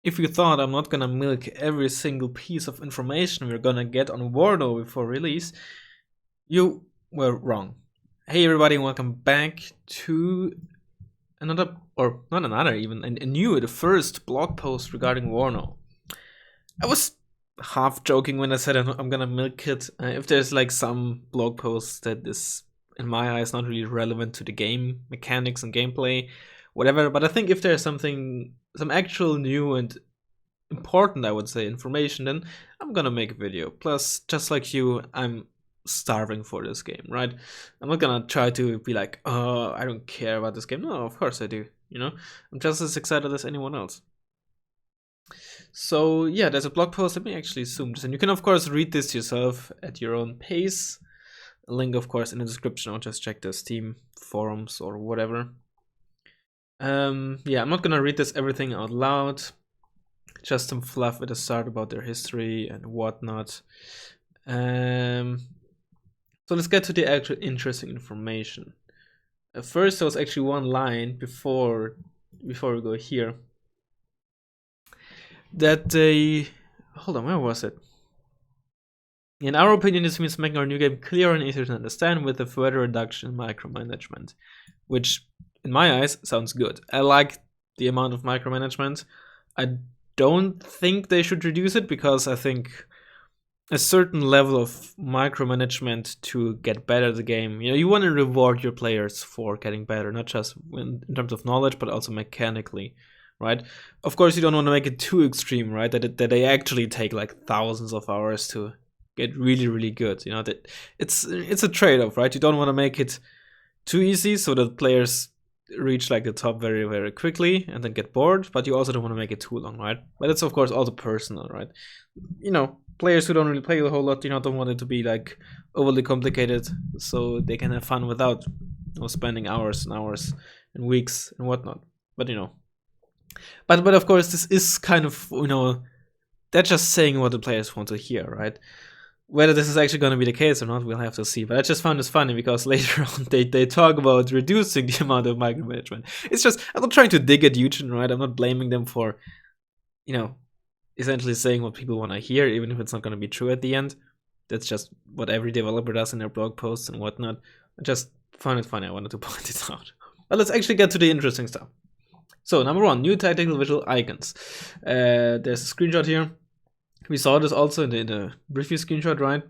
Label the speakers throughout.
Speaker 1: if you thought I'm not gonna milk every single piece of information we're gonna get on WARNO before release, you were wrong. Hey everybody, welcome back to another, or not another even, the first blog post regarding WARNO. I was half joking when I said I'm gonna milk it. If there's like some blog posts that is, in my eyes, not really relevant to the game mechanics and gameplay, whatever, but I think if there's some actual new and important, I would say, information, then I'm gonna make a video. Plus, just like you, I'm starving for this game, right? I'm not gonna try to be like, oh, I don't care about this game. No, of course I do, you know? I'm just as excited as anyone else. So yeah, there's a blog post. Let me actually zoom this, and you can of course read this yourself at your own pace. A link, of course, in the description, or just check the Steam forums or whatever. Yeah, I'm not gonna read this everything out loud. Just some fluff at the start about their history and whatnot. So let's get to the actual interesting information. First, there was actually one line before we go here that they, hold on, where was it? In our opinion, this means making our new game clearer and easier to understand with a further reduction in micromanagement, which in my eyes sounds good. I like the amount of micromanagement. I don't think they should reduce it, because I think a certain level of micromanagement to get better at the game, you want to reward your players for getting better, not just in terms of knowledge, but also mechanically, right? Of course, you don't want to make it too extreme, right? That they actually take like thousands of hours to get really, really good. That it's a trade-off, right? You don't want to make it too easy so that players reach like the top very, very quickly and then get bored, but you also don't want to make it too long, right? But it's of course also personal, right? Players who don't really play a whole lot, don't want it to be like overly complicated, so they can have fun without spending hours and hours and weeks and whatnot. But but of course this is kind of, they're just saying what the players want to hear, right? Whether this is actually going to be the case or not, we'll have to see. But I just found this funny because later on they talk about reducing the amount of micromanagement. It's just, I'm not trying to dig at Eugen, right? I'm not blaming them for, essentially saying what people want to hear, even if it's not going to be true at the end. That's just what every developer does in their blog posts and whatnot. I just found it funny. I wanted to point it out. But let's actually get to the interesting stuff. So, number one, new tactical visual icons. There's a screenshot here. We saw this also in the previous screenshot, right?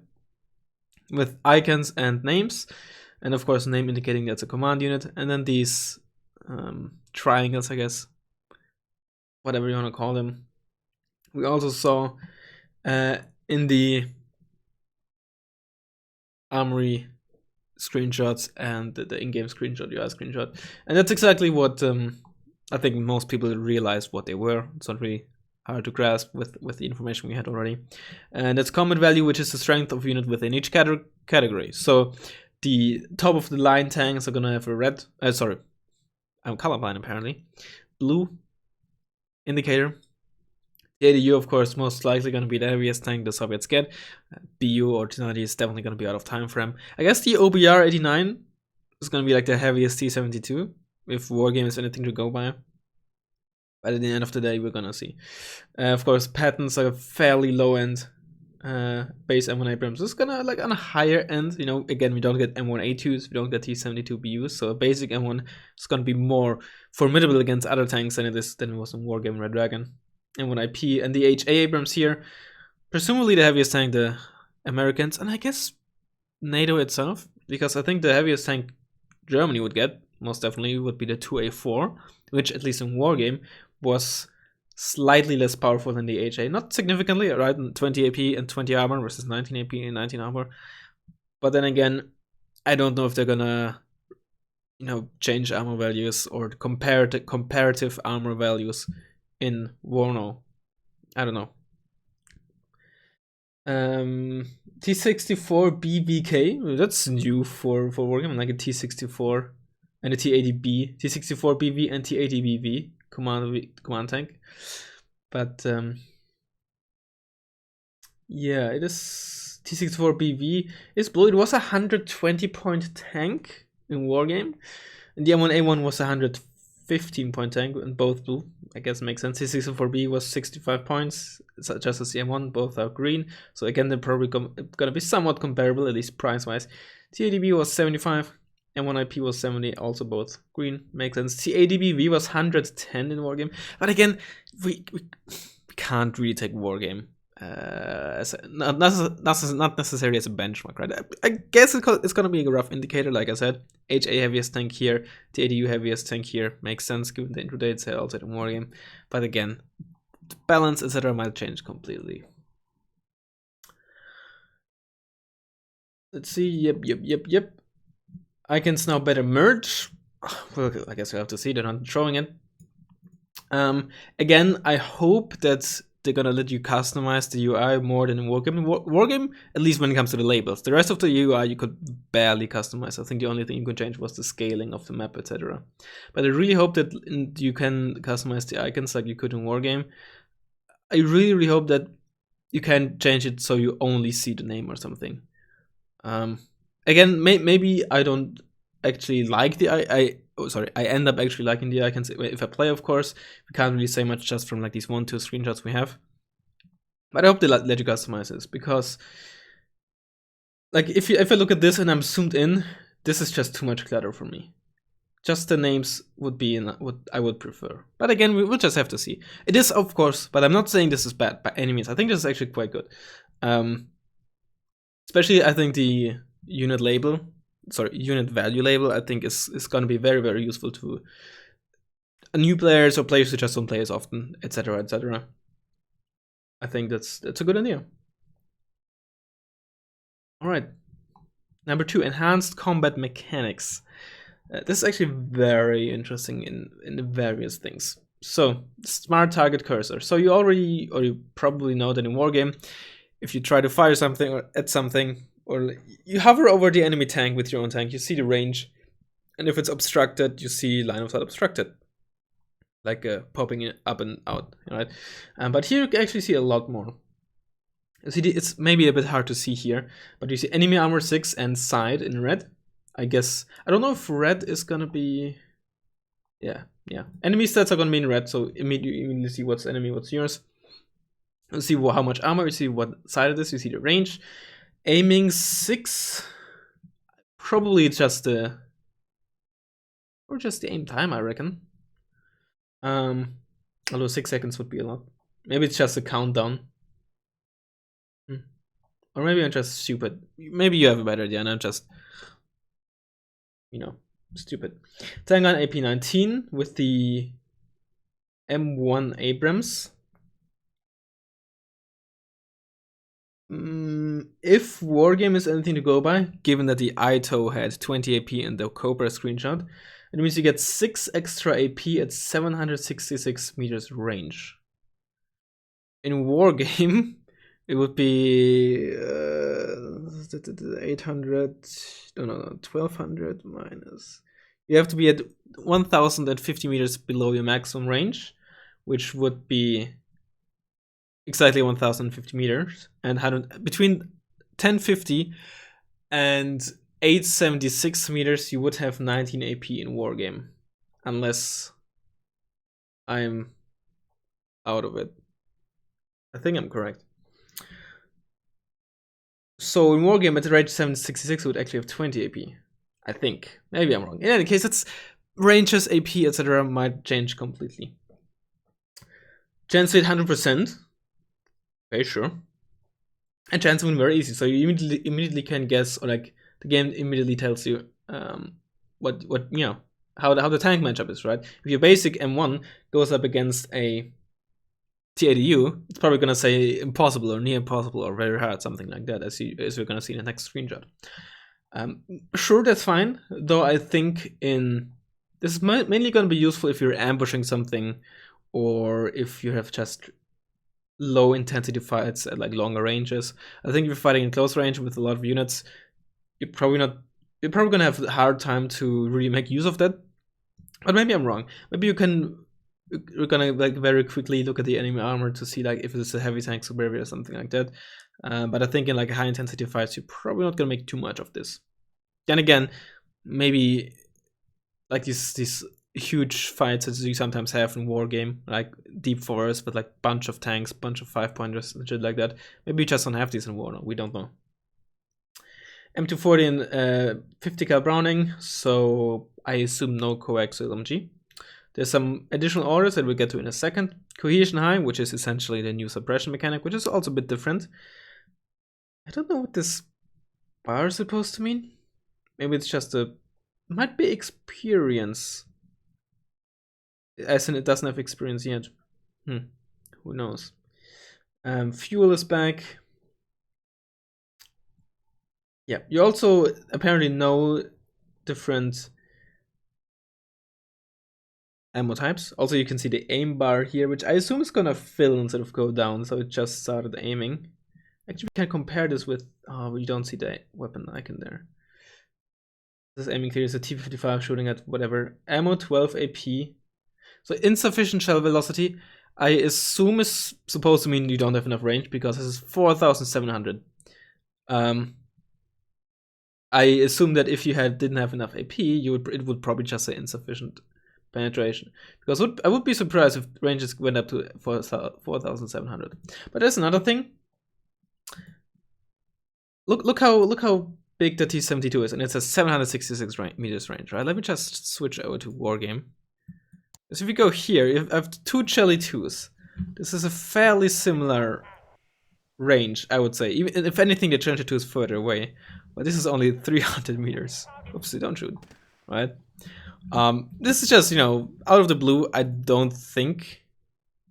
Speaker 1: With icons and names. And of course, name indicating that's a command unit. And then these triangles, I guess. Whatever you want to call them. We also saw in the Armory screenshots and the in-game screenshot, UI screenshot. And that's exactly what I think most people realized what they were. It's not really hard to grasp with the information we had already. And that's combat value, which is the strength of unit within each category. So the top of the line tanks are gonna have a red, I'm colorblind apparently, blue indicator. The ADU, of course, most likely going to be the heaviest tank the Soviets get. BU or T90 is definitely going to be out of time frame. I guess the OBR 89 is going to be like the heaviest T72, if Wargame is anything to go by. But at the end of the day, we're going to see. Of course, patents are fairly low end. Base M1 Abrams is gonna like on a higher end. Again, we don't get M1A2s, we don't get T72 BUs, so a basic M1 is gonna be more formidable against other tanks than it was in Wargame Red Dragon. M1 IP and the HA Abrams here, presumably the heaviest tank the Americans, and I guess NATO itself, because I think the heaviest tank Germany would get, most definitely, would be the 2A4, which at least in Wargame was slightly less powerful than the HA, not significantly, right? 20 AP and 20 armor versus 19 AP and 19 armor. But then again, I don't know if they're gonna, change armor values or comparative armor values in WARNO. I don't know. T64 BVK, that's new for Wargame, like a T64 and a T80B, T64 BV and T80BV command tank. But yeah, it is T64 BV is blue. It was a 120 point tank in Wargame, and the M1A1 was a 115 point tank, and both blue. I guess makes sense. C64B was 65 points, just as the M1, both are green. So again, they're probably gonna be somewhat comparable, at least price-wise. TADB was 75, M1IP was 70, also both green, makes sense. TADBV was 110 in Wargame, but again, we can't really take Wargame as not necessarily as a benchmark, right? I guess it's gonna be a rough indicator, like I said. HA heaviest tank here, TADU heaviest tank here, makes sense given the intro dates also in Wargame. But again, the balance, etc., might change completely. Let's see. Yep. Icons now better merge. Well, I guess we'll have to see. They're not showing it. Again, I hope that they're gonna let you customize the UI more than in Wargame. Wargame, at least when it comes to the labels. The rest of the UI you could barely customize. I think the only thing you could change was the scaling of the map, etc. But I really hope that you can customize the icons like you could in Wargame. I really hope that you can change it so you only see the name or something. Again, maybe I don't actually like the I end up actually liking the icons if I play, of course. We can't really say much just from like these 1-2 screenshots we have. But I hope they let you customize this, because like if I look at this and I'm zoomed in, this is just too much clutter for me. Just the names would be what I would prefer. But again, we'll just have to see. It is, of course, but I'm not saying this is bad by any means. I think this is actually quite good. Especially, I think the unit value label, I think is going to be very, very useful to new players or players who just don't play as often, etc., etc. I think that's a good idea. All right, number 2, enhanced combat mechanics. This is actually very interesting in various things. So, smart target cursor. So you probably know that in Wargame, if you try to fire something or at something, or you hover over the enemy tank with your own tank, you see the range, and if it's obstructed, you see line of sight obstructed, like popping it up and out, right? But here you can actually see a lot more. You see, it's maybe a bit hard to see here, but you see enemy armor 6 and side in red. I guess I don't know if red is gonna be, yeah. Enemy stats are gonna be in red, so immediately see what's enemy, what's yours. You see how much armor, you see what side it is, you see the range. Aiming 6, probably just the aim time, I reckon. Although 6 seconds would be a lot. Maybe it's just a countdown. Or maybe I'm just stupid. Maybe you have a better idea and I'm just, stupid. Tangan AP19 with the M1 Abrams. If Wargame is anything to go by, given that the Ito had 20 AP in the Cobra screenshot, it means you get 6 extra AP at 766 meters range. In Wargame, it would be 1200 minus. You have to be at 1050 meters below your maximum range, which would be exactly 1050 meters, and between 1050 and 876 meters, you would have 19 AP in Wargame, unless I'm out of it. I think I'm correct. So in Wargame, at the range 766, would actually have 20 AP. I think. Maybe I'm wrong. In any case, it's ranges, AP, etc. might change completely. Chance rate 100%. Okay, sure. And chance win very easy. So you immediately can guess, or like the game immediately tells you what how the tank matchup is, right? If your basic M1 goes up against a TADU, it's probably gonna say impossible or near impossible or very hard, something like that, as we're gonna see in the next screenshot. Sure, that's fine. Though I think this is mainly gonna be useful if you're ambushing something, or if you have just low intensity fights at like longer ranges. I think if you're fighting in close range with a lot of units, you're probably gonna have a hard time to really make use of that. But maybe I'm wrong. Maybe you're gonna like very quickly look at the enemy armor to see like if it's a heavy tank superior or something like that. But I think in like high intensity fights, you're probably not gonna make too much of this. Then again, maybe like these huge fights as you sometimes have in war game, like deep forest with like bunch of tanks, bunch of 5-pointers and shit like that. Maybe you just don't have these in WARNO, we don't know. M240 and 50 cal Browning, so I assume no coaxial LMG. There's some additional orders that we'll get to in a second. Cohesion high, which is essentially the new suppression mechanic, which is also a bit different. I don't know what this bar is supposed to mean. Maybe it's just might be experience. As in it doesn't have experience yet. Who knows? Fuel is back. Yeah, you also apparently know different ammo types. Also, you can see the aim bar here, which I assume is gonna fill instead of go down, so it just started aiming. Actually, we can compare this with, we don't see the weapon icon there. This aiming theory is a T55 shooting at whatever. Ammo 12 AP. So insufficient shell velocity, I assume is supposed to mean you don't have enough range because this is 4,700. I assume that if you didn't have enough AP, it would probably just say insufficient penetration. Because I would be surprised if ranges went up to 4,700. But there's another thing. Look how big the T-72 is, and it's a 766 meters range, right? Let me just switch over to Wargame. So if you go here, you have two Jelly 2s. This is a fairly similar range, I would say. Even if anything, the Jelly 2 is further away. But this is only 300 meters. Oopsie, don't shoot. Right? This is just, out of the blue, I don't think.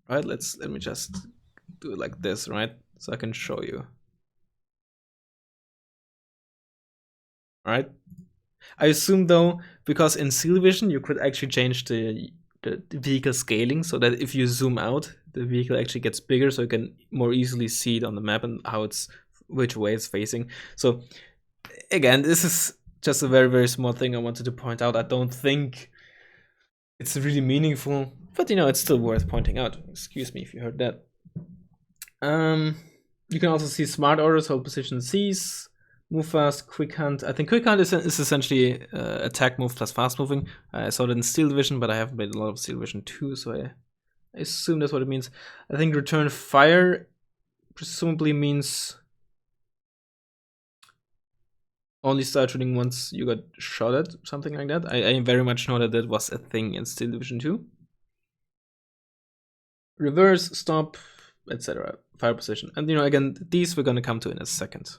Speaker 1: Right? Let me just do it like this, right? So I can show you. Right? I assume though, because in Seal Vision you could actually change the vehicle scaling so that if you zoom out, the vehicle actually gets bigger, so you can more easily see it on the map and which way it's facing. So again, this is just a very, very small thing I wanted to point out. I don't think it's really meaningful, but it's still worth pointing out. Excuse me if you heard that. You can also see smart orders, hold position C's, move fast, quick hunt. I think quick hunt is essentially attack move plus fast moving. I saw that in Steel Vision, but I haven't played a lot of Steel Vision 2, so I assume that's what it means. I think return fire presumably means only start shooting once you got shot at, something like that. I very much know that was a thing in Steel Division 2. Reverse, stop, etc. Fire position. And again, these we're gonna come to in a second.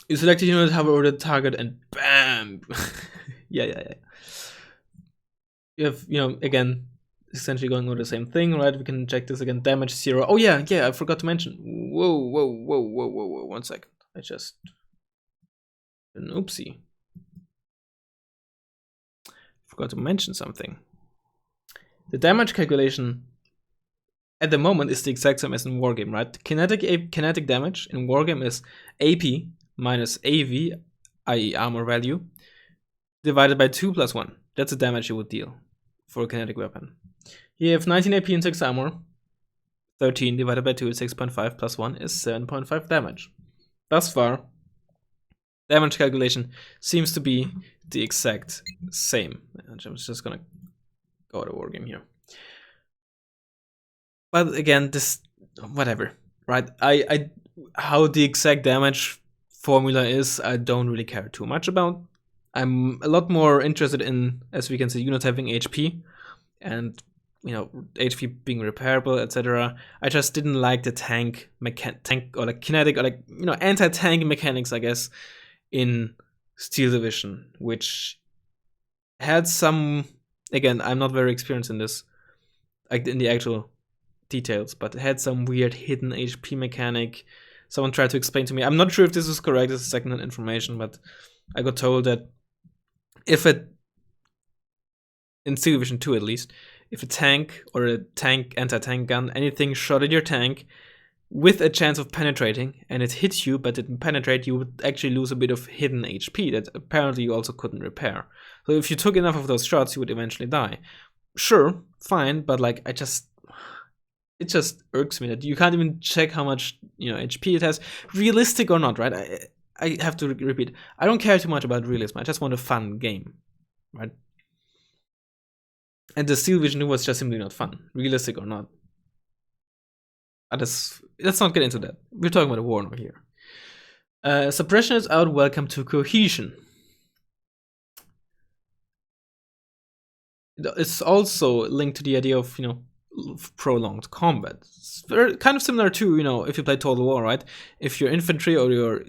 Speaker 1: You select a unit, hover over the target, and BAM! yeah. You have, again, essentially going over the same thing, right? We can check this again. Damage 0. Oh yeah, I forgot to mention. Whoa. 1 second. I just an oopsie. Forgot to mention something. The damage calculation at the moment is the exact same as in Wargame, right? Kinetic damage in Wargame is AP minus AV, i.e. armor value, divided by 2 plus 1. That's the damage you would deal for a kinetic weapon. You have 19 AP and 6 armor. 13 divided by 2 is 6.5 plus 1 is 7.5 damage. Thus far, damage calculation seems to be the exact same. I'm just gonna go to Wargame here. But again, this, whatever, right? How the exact damage formula is, I don't really care too much about. I'm a lot more interested in, as we can see, units having HP and HP being repairable, etc. I just didn't like the tank or like kinetic or like anti-tank mechanics, I guess, in Steel Division, which had some. Again, I'm not very experienced in this, like in the actual details, but it had some weird hidden HP mechanic. Someone tried to explain to me. I'm not sure if this is correct. This is secondhand information, but I got told that in Steel Division 2 at least, if a tank or a anti-tank gun, anything shot at your tank with a chance of penetrating, and it hits you but didn't penetrate, you would actually lose a bit of hidden HP that apparently you also couldn't repair. So if you took enough of those shots, you would eventually die. Sure, fine, but like it just irks me that you can't even check how much HP it has, realistic or not, right? I have to repeat, I don't care too much about realism. I just want a fun game. right? And the Steel Vision was just simply not fun, realistic or not. Let's not get into that. We're talking about a Warno here. Suppression is out. Welcome to Cohesion. It's also linked to the idea of, prolonged combat. It's kind of similar to, if you play Total War, right? If your infantry or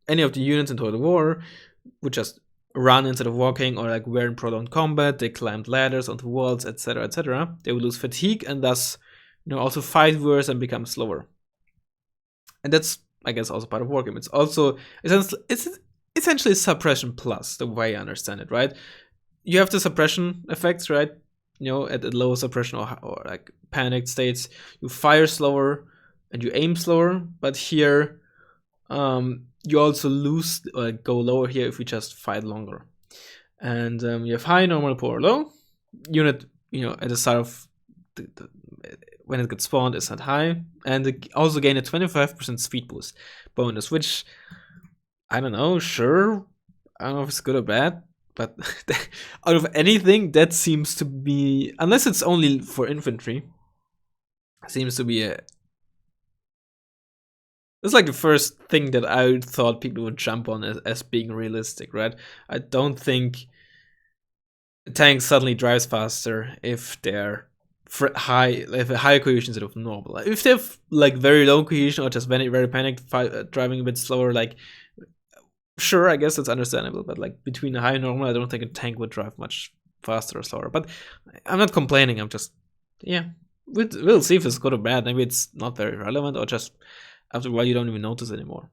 Speaker 1: any of the units in Total War would just run instead of walking, or like were in prolonged combat, they climbed ladders onto walls, etc., they would lose fatigue and thus, also fight worse and become slower. And that's, I guess, also part of Wargame. It's also it's essentially suppression plus, the way I understand it, right? You have the suppression effects, right? At low suppression or like panicked states, you fire slower and you aim slower. But here, you also lose or go lower here if you just fight longer. And you have high, normal, poor, low. Unit, at the start of when it gets spawned is not high, and it also gain a 25% speed boost bonus, which I don't know, sure, I don't know if it's good or bad, but out of anything, that seems to be, unless it's only for infantry, seems to be it's like the first thing that I thought people would jump on as being realistic, right? I don't think a tank suddenly drives faster if they're if a higher cohesion instead of normal. If they have like very low cohesion or just very, very panicked, driving a bit slower, like sure, I guess it's understandable. But like between high and normal, I don't think a tank would drive much faster or slower. But I'm not complaining. I'm just we'll see if it's good or bad. Maybe it's not very relevant, or just after a while you don't even notice anymore.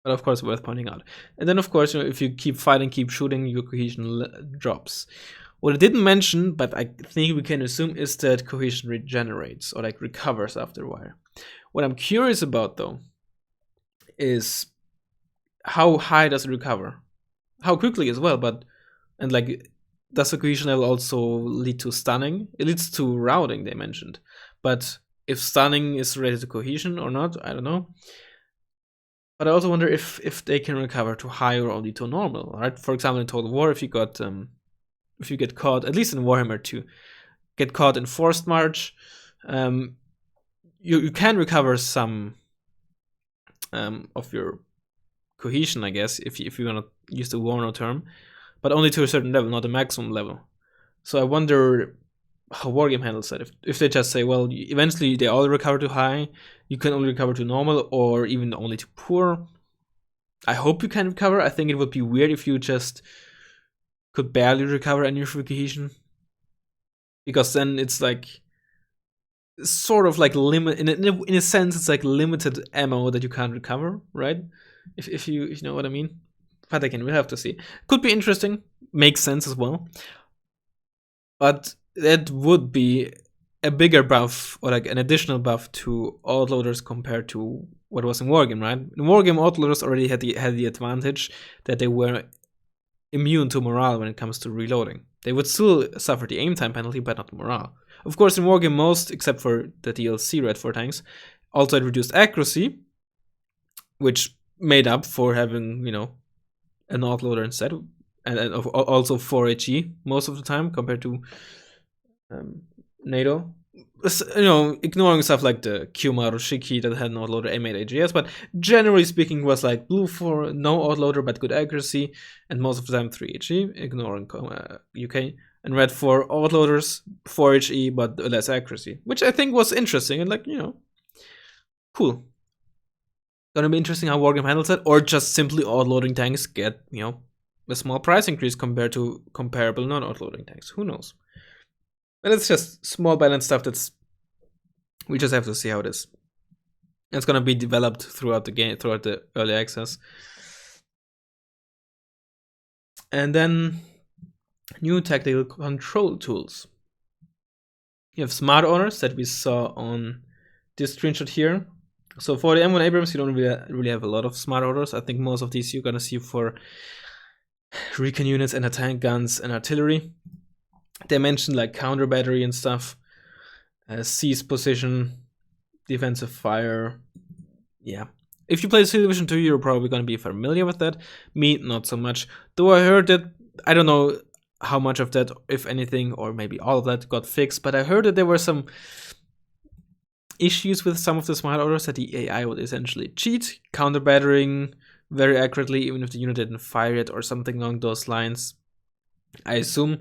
Speaker 1: But of course, worth pointing out. And then of course, if you keep fighting, keep shooting, your cohesion drops. What I didn't mention, but I think we can assume, is that cohesion regenerates or like recovers after a while. What I'm curious about though is how high does it recover? How quickly as well, and like does the cohesion level also lead to stunning? It leads to routing, they mentioned. But if stunning is related to cohesion or not, I don't know. But I also wonder if they can recover to high or only to normal, right? For example, in Total War, if you get caught, at least in Warhammer 2, get caught in forced march, you can recover some of your cohesion, I guess, if you want to use the Warno term, but only to a certain level, not a maximum level. So I wonder how Wargame handles that. If they just say, well, eventually they all recover to high, you can only recover to normal, or even only to poor. I hope you can recover. I think it would be weird if you just could barely recover any of your cohesion, because then it's like sort of like limit in a sense, it's like limited ammo that you can't recover, right? If you know what I mean. But again, we'll have to see. Could be interesting, makes sense as well, but that would be a bigger buff, or like an additional buff to autoloaders compared to what was in Wargame, right? In Wargame, autoloaders already had the advantage that they were immune to morale when it comes to reloading. They would still suffer the aim time penalty, but not morale. Of course, in Wargame, most, except for the DLC Red 4 tanks, also had reduced accuracy, which made up for having, an autoloader instead, and also 4 HE most of the time compared to NATO. Ignoring stuff like the Kyumaru Shiki that had an autoloader M8 AGS, but generally speaking was like blue for no autoloader but good accuracy, and most of the time 3 HE, ignoring UK, and red for autoloaders, 4 HE but less accuracy, which I think was interesting and cool. Gonna be interesting how Wargame handles it, or just simply autoloading tanks get, a small price increase compared to comparable non-autoloading tanks. Who knows? And it's just small balance stuff we just have to see how it is. It's gonna be developed throughout the game, throughout the early access. And then new tactical control tools. You have smart orders that we saw on this screenshot here. So for the M1 Abrams, you don't really have a lot of smart orders. I think most of these you're gonna see for recon units and tank guns and artillery. They mentioned like counter battery and stuff, seize position, defensive fire. Yeah, if you play Steel Division 2, you're probably gonna be familiar with that. Me, not so much. Though I heard that I don't know how much of that, if anything, or maybe all of that got fixed, but I heard that there were some issues with some of the smart orders, that the AI would essentially cheat, counter battering very accurately, even if the unit didn't fire it or something along those lines. I assume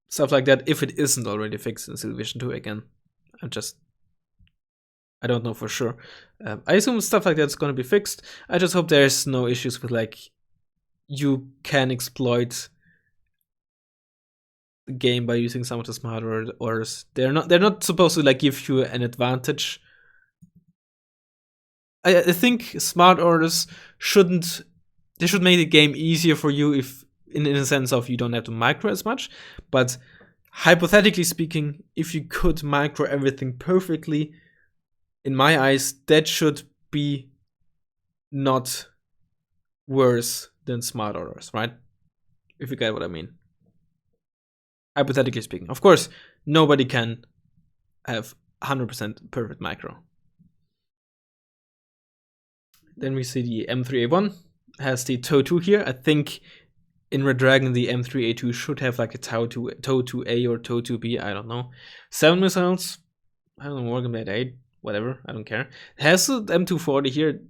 Speaker 1: stuff like that, if it isn't already fixed in Steel Division 2 again. I don't know for sure. I assume stuff like that's going to be fixed. I just hope there's no issues with, like, you can exploit the game by using some of the smart orders. They're not supposed to, like, give you an advantage. I think smart orders should make the game easier for you, if in a sense of you don't have to micro as much. But hypothetically speaking, if you could micro everything perfectly, in my eyes, that should be not worse than smart orders, right? If you get what I mean. Hypothetically speaking. Of course, nobody can have 100% perfect micro. Then we see the M3A1 has the TOW2 here. I think in Red Dragon, the M3A2 should have like a TOW2A or TOW2B, I don't know. 7 missiles. I don't know, Morgan Blade 8, whatever, I don't care. It has the M240 here.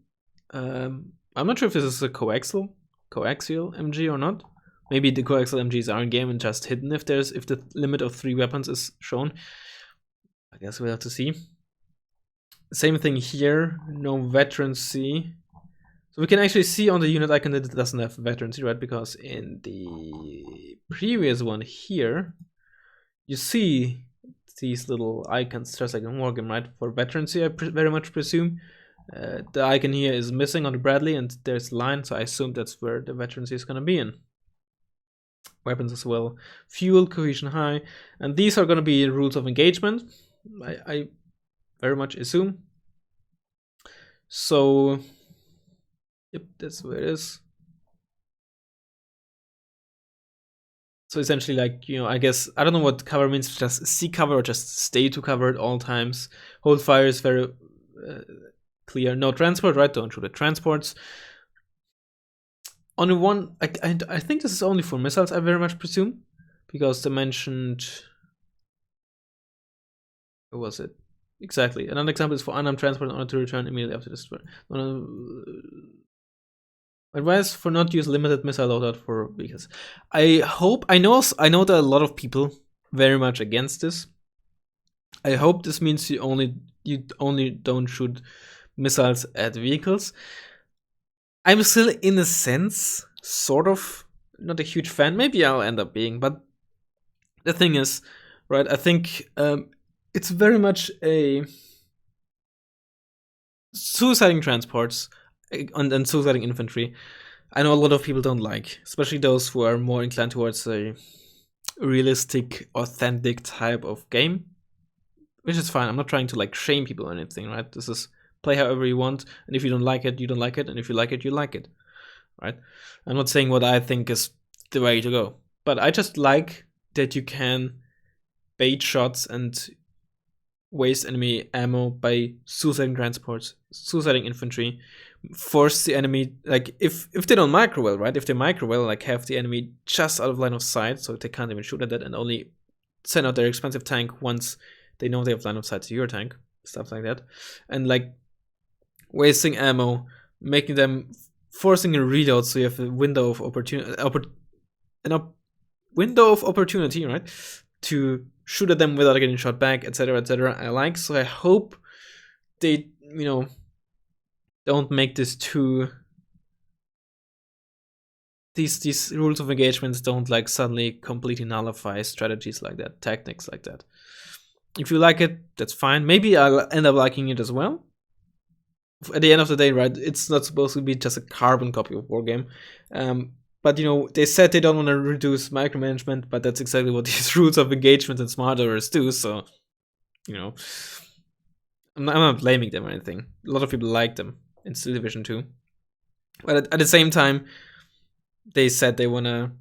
Speaker 1: I'm not sure if this is a coaxial MG or not. Maybe the coaxial MGs are in game and just hidden if the limit of 3 weapons is shown. I guess we'll have to see. Same thing here, no veterancy. So we can actually see on the unit icon that it doesn't have veterancy, right? Because in the previous one here, you see these little icons just like in Wargame, right? For veterancy, I very much presume. The icon here is missing on the Bradley, and there's line, so I assume that's where the veterancy is gonna be in. Weapons as well. Fuel, cohesion high. And these are gonna be rules of engagement, I very much assume. So, yep, that's where it is. So essentially, like, you know, I guess, I don't know what cover means, just see cover or just stay to cover at all times. Hold fire is very clear. No transport, right? Don't shoot at transports. On the one, I think this is only for missiles, I very much presume, because they mentioned, what was it? Exactly. Another example is for unarmed transport in order to return immediately after destroy. Advice for not use limited missile loadout for vehicles. I know that a lot of people very much against this. I hope this means you only don't shoot missiles at vehicles. I'm still, in a sense, sort of not a huge fan. Maybe I'll end up being, but the thing is, right? I think it's very much a suiciding transports and suiciding infantry. I know a lot of people don't like, especially those who are more inclined towards a realistic, authentic type of game, which is fine. I'm not trying to like shame people or anything, right? This is play however you want, and if you don't like it, you don't like it, and if you like it, you like it, right? I'm not saying what I think is the way to go, but I just like that you can bait shots and waste enemy ammo by suiciding transports, suiciding infantry, force the enemy, like, if they don't micro well, right? If they micro well, like, have the enemy just out of line of sight, so they can't even shoot at that, and only send out their expensive tank once they know they have line of sight to your tank, stuff like that. And, like, wasting ammo, making them, forcing a reload so you have a window of opportunity, right, to shoot at them without getting shot back, etc., etc. I like, so I hope they, you know, don't make this too. These rules of engagements don't like suddenly completely nullify strategies like that, tactics like that. If you like it, that's fine. Maybe I'll end up liking it as well. At the end of the day, right, it's not supposed to be just a carbon copy of Wargame. But, you know, they said they don't want to reduce micromanagement, but that's exactly what these rules of engagement and smart orders do, so, you know, I'm not blaming them or anything. A lot of people like them in Steel Division 2. But at the same time, they said they want to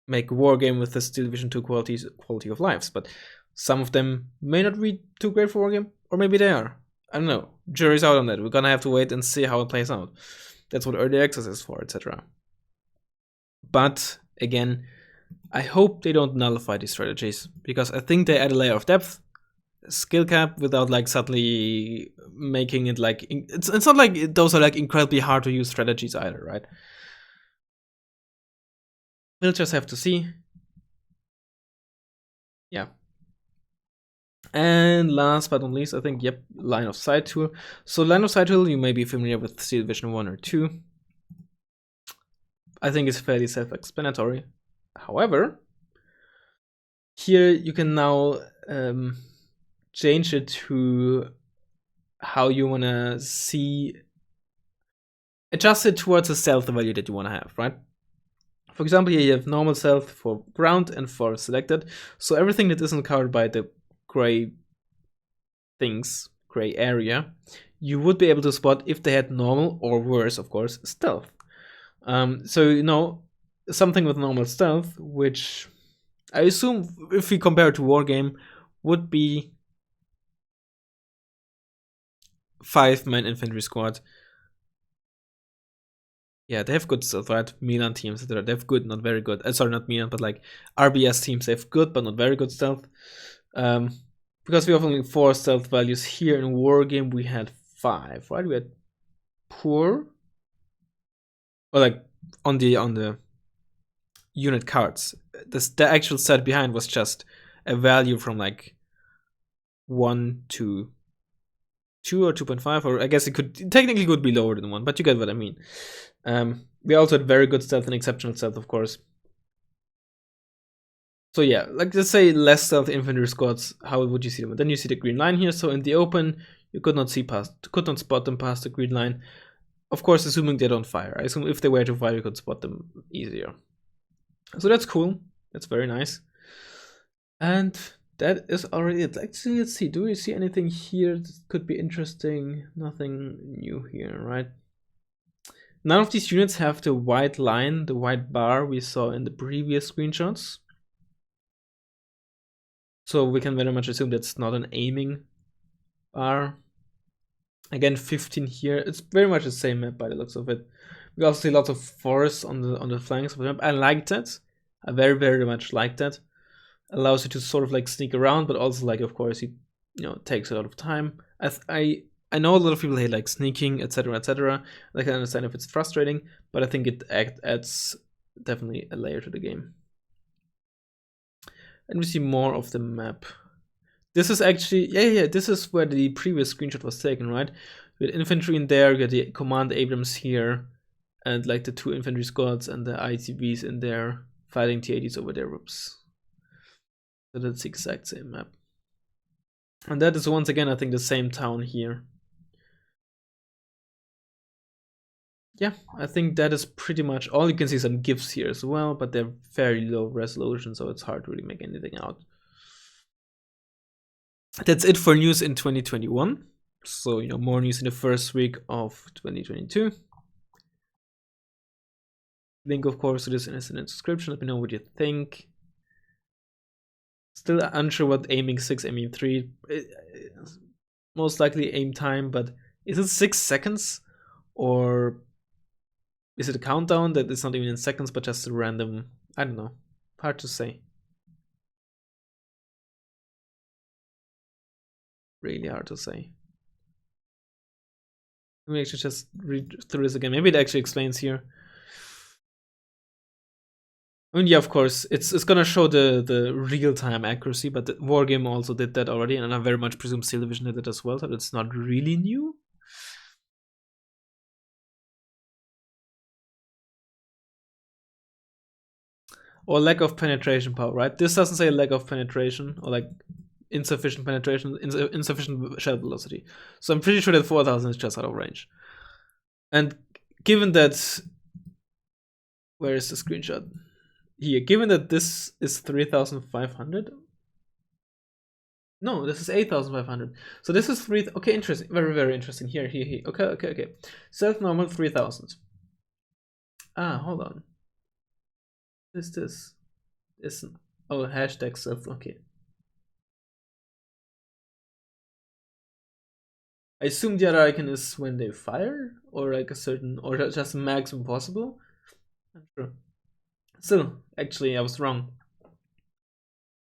Speaker 1: make a Wargame with the Steel Division 2 quality of lives, but some of them may not be too great for Wargame, or maybe they are. I don't know. Jury's out on that. We're gonna have to wait and see how it plays out. That's what early access is for, etc. But again, I hope they don't nullify these strategies, because I think they add a layer of depth, skill cap, without like suddenly making it like it's not like those are like incredibly hard to use strategies either, right? We'll just have to see. Yeah. And last but not least, I think, yep, line of sight tool. So line of sight tool, you may be familiar with Steel Vision 1 or 2. I think it's fairly self-explanatory. However, here you can now change it to how you want to see, adjust it towards a stealth value that you want to have, right? For example, here you have normal stealth for ground and for selected. So everything that isn't covered by the gray things, gray area, you would be able to spot if they had normal, or worse, of course, stealth. So, you know, something with normal stealth, which I assume, if we compare it to Wargame, would be 5-man infantry squad. Yeah, they have good stealth, right? Milan teams, etc. They have good, not very good. Sorry, not Milan, but like RBS teams, they have good, but not very good stealth. Because we have only 4 stealth values here in Wargame, we had 5, right? We had poor, or like on the unit cards. The actual set behind was just a value from like 1 to 2 or 2.5, or I guess it technically could be lower than 1, but you get what I mean. We also had very good stealth and exceptional stealth, of course. So yeah, like let's say less stealth infantry squads, how would you see them? And then you see the green line here. So in the open, you could not spot them past the green line. Of course, assuming they don't fire. I assume if they were to fire, you could spot them easier. So that's cool. That's very nice. And that is already it. Let's see. Do we see anything here that could be interesting? Nothing new here, right? None of these units have the white line, the white bar we saw in the previous screenshots. So we can very much assume that's not an aiming bar. Again, 15 here. It's very much the same map by the looks of it. We also see lots of forests on the flanks of the map. I like that. I very, very much like that. Allows you to sort of like sneak around, but also like, of course, it takes a lot of time. I know a lot of people hate like sneaking, etc., etc. I can understand if it's frustrating, but I think it adds definitely a layer to the game. And we see more of the map. This is actually, yeah, this is where the previous screenshot was taken, right? We had infantry in there, we got the command Abrams here, and like the 2 infantry squads and the ITBs in there, fighting T-80s over there, whoops. So that's the exact same map. And that is once again, I think, the same town here. Yeah, I think that is pretty much all. You can see some GIFs here as well, but they're very low resolution, so it's hard to really make anything out. That's it for news in 2021. So, more news in the first week of 2022. Link, of course, to this is in the description. Let me know what you think. Still unsure what aiming 6, aiming 3. Most likely aim time, but is it 6 seconds? Or is it a countdown that is not even in seconds, but just a random? I don't know. Hard to say. Really hard to say. Let me actually just read through this again. Maybe it actually explains here. I mean, yeah, of course, it's gonna show the real-time accuracy, but the Wargame also did that already, and I very much presume Steel Division did it as well, so it's not really new. Or lack of penetration power, right? This doesn't say lack of penetration, or like insufficient penetration, insufficient shell velocity. So I'm pretty sure that 4,000 is just out of range. And given that, where is the screenshot? Here, given that this is 3,500. No, this is 8,500. So this is 3. Okay, interesting. Very, very interesting. Here. Okay. Self normal 3,000. Hold on. What is this? Hashtag self. Okay. I assume the other icon is when they fire, or like a certain, or just maximum possible. I'm sure. Still, actually, I was wrong.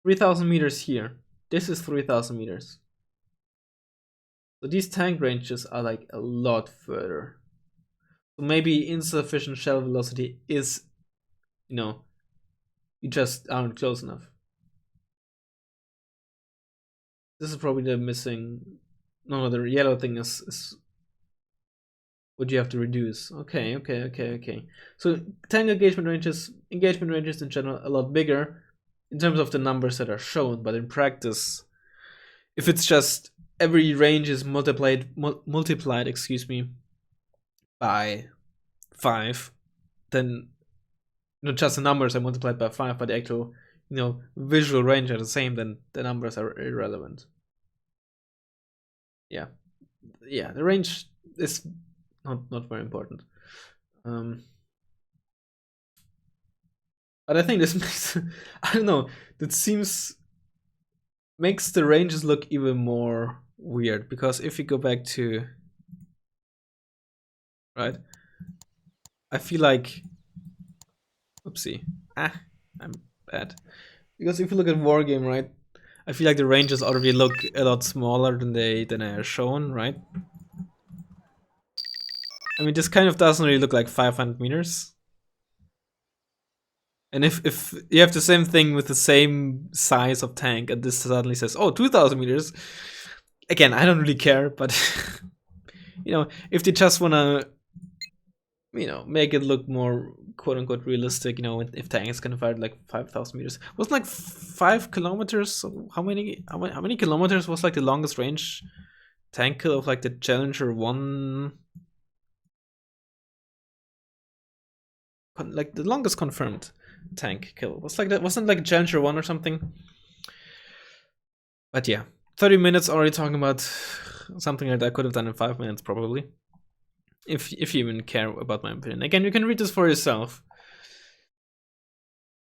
Speaker 1: 3,000 meters here. This is 3,000 meters. So these tank ranges are like a lot further. So maybe insufficient shell velocity is, you just aren't close enough. This is probably the missing. No, the yellow thing is what you have to reduce. Okay. So tank engagement ranges in general, a lot bigger in terms of the numbers that are shown, but in practice, if it's just every range is multiplied, by 5, then just the numbers are multiplied by 5, but the actual visual range are the same, then the numbers are irrelevant. Yeah, the range is not very important. But I think this makes I don't know, that makes the ranges look even more weird, because if you go back to right, I feel like oopsie, I'm bad, because if you look at Wargame, right, I feel like the ranges already look a lot smaller than they are shown, right? I mean, this kind of doesn't really look like 500 meters. And if you have the same thing with the same size of tank, and this suddenly says, oh, 2,000 meters, again, I don't really care, but if they just wanna make it look more quote unquote realistic, if tanks can fire like 5,000 meters, wasn't like 5 kilometers. So how many kilometers was like the longest range tank kill of like the Challenger 1? Like the longest confirmed tank kill was like that, wasn't like Challenger 1 or something. But yeah, 30 minutes already talking about something that I could have done in 5 minutes probably, if you even care about my opinion. Again, you can read this for yourself.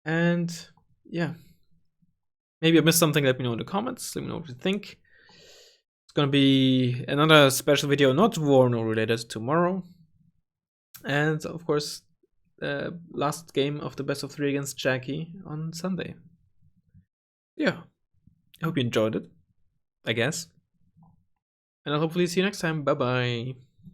Speaker 1: And yeah, maybe I missed something. Let me know in the comments. Let me know what you think. It's gonna be another special video, not Warno related, tomorrow. And of course, last game of the best of 3 against Jackie on Sunday. Yeah, I hope you enjoyed it, I guess. And I'll hopefully see you next time. Bye bye.